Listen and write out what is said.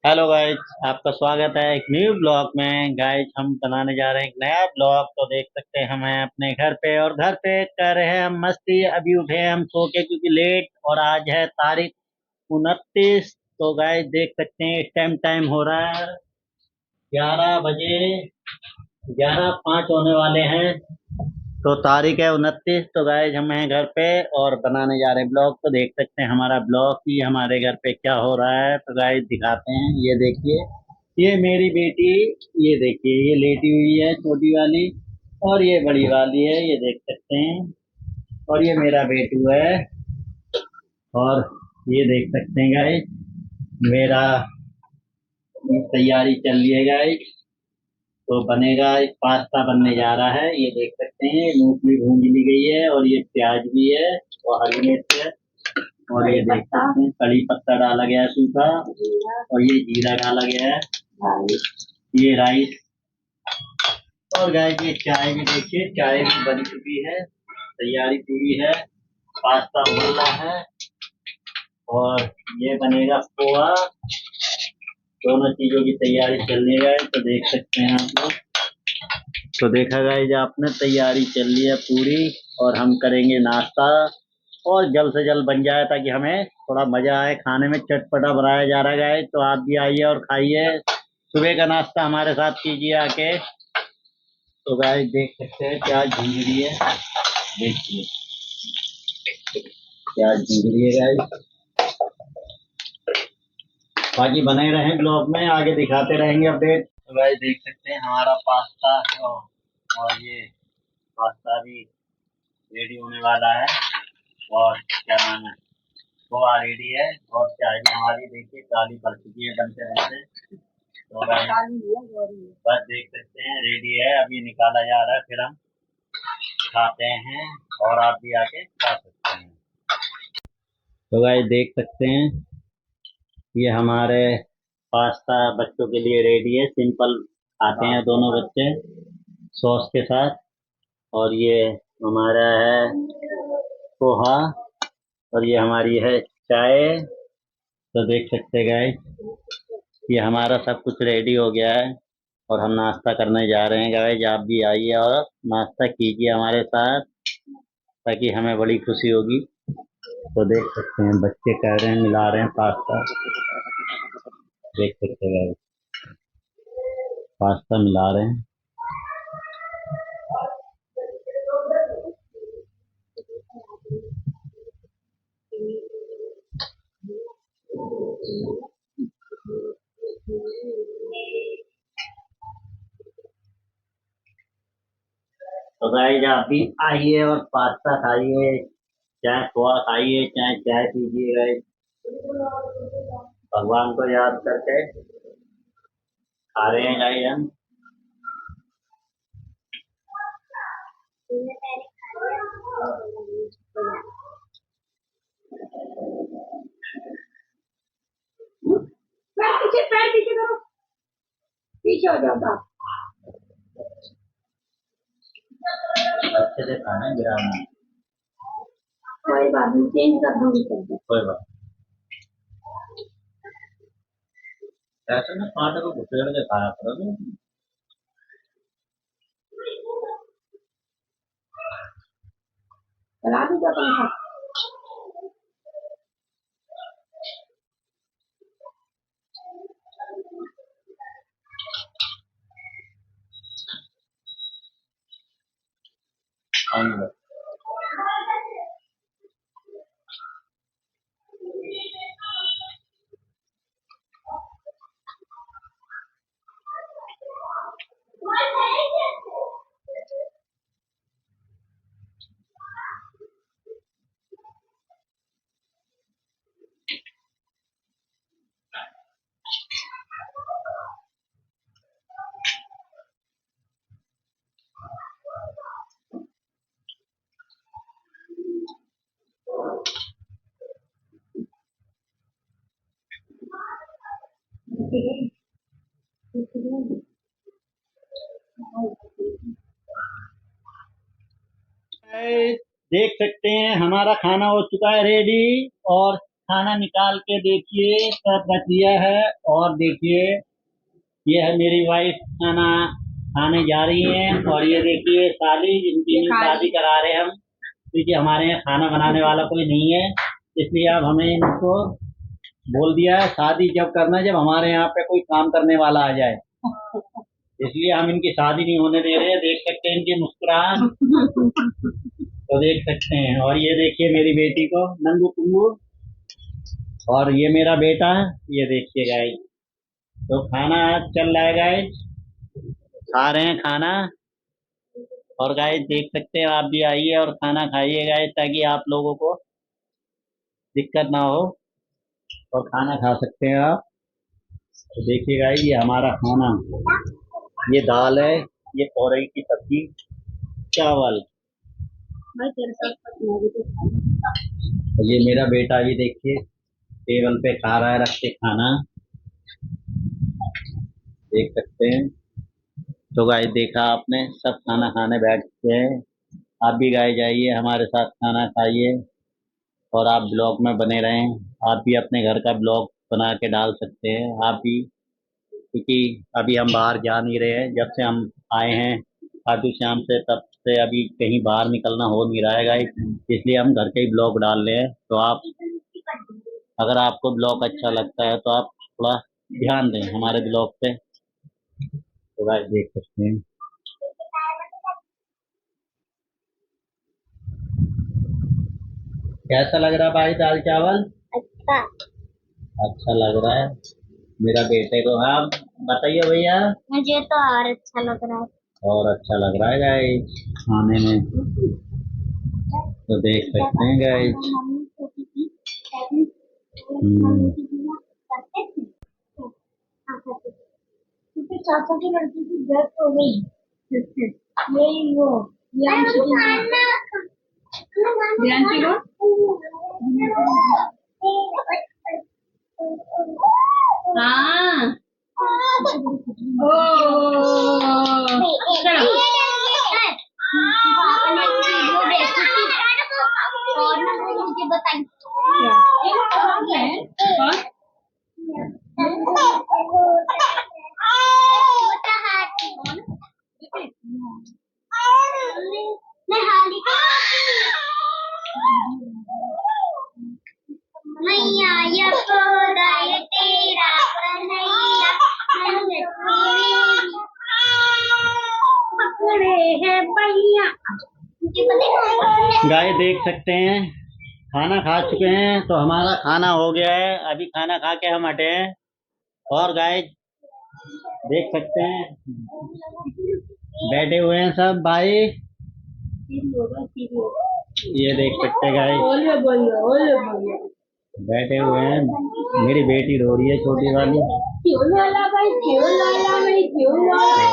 Hello guys. आपका स्वागत है एक न्यू ब्लॉग में। गाइस हम बनाने जा रहे हैं एक नया ब्लॉग। तो देख सकते हैं हम हैं अपने घर पे और घर पे कर रहे हैं हम मस्ती। अभी उठे हैं हम सो के क्योंकि लेट, और आज है तारीख 29। तो गाइस देख सकते हैं इस टाइम टाइम हो रहा है 11 बजे, 11:05 होने वाले हैं। तो तारीख है 29। तो गाइस हम हैं घर पे और बनाने जा रहे हैं ब्लॉग। तो देख सकते हैं हमारा ब्लॉग की हमारे घर पे क्या हो रहा है। तो गाइस दिखाते हैं, ये देखिए, ये मेरी बेटी, ये देखिए ये लेटी हुई है छोटी वाली, और ये बड़ी वाली है, ये देख सकते हैं। और ये मेरा बेटू है। और ये देख सकते हैं गाइस, मेरा तैयारी चल रही है गाइस। तो बनेगा, एक पास्ता बनने जा रहा है। ये देख सकते हैं मूंगफली भून ली गई है, और ये प्याज भी है और हरी मिर्च है। और ये देख सकते हैं कड़ी पत्ता डाला गया है सूखा, और ये जीरा डाला गया है, ये राइस। और गाइस ये चाय भी देखिए, चाय भी बन चुकी है, तैयारी पूरी है। पास्ता उबल रहा है, और ये बनेगा पोहा। दोनों चीजों की तैयारी चलने गए तो देख सकते हैं आप लोग। तो देखा गाइस आपने, तैयारी चल रही है पूरी, और हम करेंगे नाश्ता। और जल्द से जल्द बन जाए ताकि हमें थोड़ा मजा आए खाने में। चटपटा बनाया जा रहा है गाइस, तो आप भी आइए और खाइए। सुबह का नाश्ता हमारे साथ कीजिए आके। तो गाइस देख सकते हैं प्याज भून रही है, देखिए प्याज भून रही है गाइस। बाकी बने रहें ब्लॉग में, आगे दिखाते रहेंगे अपडेट। तो गाइस देख सकते हैं हमारा पास्ता, और ये पास्ता भी रेडी होने वाला है। और क्या नाम है, पोहा रेडी है, और चाय भी हमारी देखिए काली पड़ चुकी है बनते बनते। तो बस देख सकते हैं रेडी है, अभी निकाला जा रहा है, फिर हम खाते हैं। और आप भी आके खा सकते हैं। तो गाइस देख सकते हैं, ये हमारे पास्ता बच्चों के लिए रेडी है। सिंपल खाते हैं दोनों बच्चे सॉस के साथ। और ये हमारा है पोहा, और ये हमारी है चाय। तो देख सकते हैं गाइस, ये हमारा सब कुछ रेडी हो गया है, और हम नाश्ता करने जा रहे हैं गाइस। आप भी आइए और नाश्ता कीजिए हमारे साथ, ताकि हमें बड़ी खुशी होगी। तो देख सकते हैं बच्चे कह रहे हैं, मिला रहे हैं पास्ता, देख सकते हैं गाइस, पास्ता मिला रहे हैं। तो गाइस आप भी आइए और पास्ता खाइए, चाहे पोहा खाइए, चाहे चाय पीजिए गाइस। भगवान को याद करके खा रहे हैं गाइस हम। पैर पीछे करो, पीछे हो जाता। अच्छे से खाना है, गिराना। कोई बात नहीं, चेंज कर दूंगी, कोई बात। ऐसे ना कांटे को घुसेड़ के खाया करो ना। चला दीजिए पंखा। अंदर देख सकते हैं हमारा खाना हो चुका है रेडी। और खाना निकाल के देखिए सब रख दिया है। और देखिए ये है मेरी वाइफ खाना खाने जा रही हैं। और ये देखिए साली जिनकी शादी करा रहे हैं हम, क्योंकि हमारे यहाँ खाना बनाने वाला कोई नहीं है, इसलिए अब हमें इनको बोल दिया है शादी जब करना है जब हमारे यहाँ पे कोई काम करने वाला आ जाए, इसलिए हम इनकी शादी नहीं होने दे रहे हैं। देख सकते हैं इनकी मुस्कुराहट तो देख सकते हैं। और ये देखिए मेरी बेटी को नंगू पुंगू, और ये मेरा बेटा, ये देखिए गाइस। तो खाना चल रहा है गाइस, खा रहे हैं खाना। और गाइस देख सकते हैं आप भी आइए और खाना खाइए गाइस, ताकि आप लोगों को दिक्कत ना हो और खाना खा सकते हैं आप। तो देखिए गाइस ये हमारा खाना, ये दाल है, ये तोरई की सब्जी, चावल। ये मेरा बेटा भी देखिए टेबल पे खा रहा है रख के खाना, देख सकते हैं। तो गाइस देखा आपने, सब खाना खाने बैठ गए हैं। आप भी गाइस जाइए हमारे साथ खाना खाइए और आप ब्लॉग में बने रहें। आप भी अपने घर का ब्लॉग बना के डाल सकते हैं आप भी, क्योंकि अभी हम बाहर जा नहीं रहे हैं। जब से हम आए हैं खाटू श्याम से, तब से अभी कहीं बाहर निकलना हो नहीं रहा है गाइस, इसलिए हम घर के ही ब्लॉग डाल रहे हैं। तो आप अगर आपको ब्लॉग अच्छा लगता है तो आप थोड़ा ध्यान दें हमारे ब्लॉग पे। तो गाइस देख सकते हैं। कैसा लग रहा भाई दाल चावल? अच्छा। अच्छा लग रहा है मेरा बेटे को। हाँ बताइए भैया। मुझे तो और अच्छा लग रहा है। और अच्छा लग रहा है गाइस खाने में, तो देख सकते हैं गाइस। चाचा की लड़की की डेथ हो गई, यही वो ध्यान को। हाँ ओ चलो मुझे बताइए मैया तेरा कन्हैया गाय देख सकते हैं खाना खा चुके हैं। तो हमारा खाना हो गया है, अभी खाना खा के हम हटे हैं। और गाय देख सकते हैं बैठे हुए हैं सब भाई, ये देख सकते हैं गाय बैठे हुए हैं। मेरी बेटी रो रही है छोटी वाली। क्यों लाला भाई क्यों लाला भाई क्यों लाला।